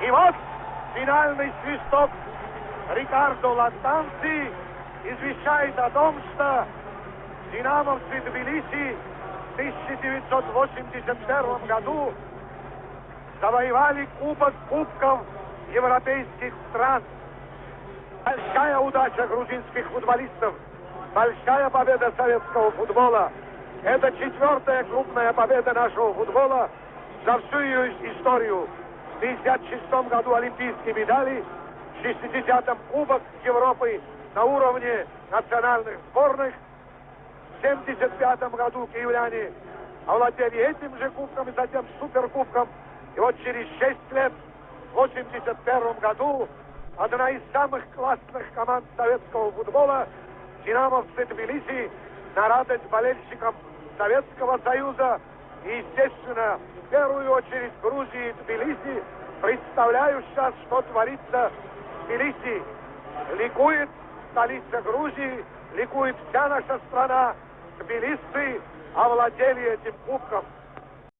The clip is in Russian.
И вот финальный свисток. Рикардо Латанци извещает о том, что динамовцы Тбилиси в 1981 году завоевали Кубок Кубков европейских стран. Большая удача грузинских футболистов, большая победа советского футбола. Это 4-я крупная победа нашего футбола за всю ее историю. В 1956 году олимпийские медали, в 60-м Кубок Европы на уровне национальных сборных. В 1975 году киевляне овладели этим же кубком и затем суперкубком. И вот через 6 лет, в 1981 году, одна из самых классных команд советского футбола, динамовцы Тбилиси, на радость болельщикам Советского Союза и, естественно, в первую очередь Грузии и Тбилиси, представляю сейчас, что творится в Тбилиси. Ликует столица Грузии, ликует вся наша страна. Тбилисцы овладели этим кубком.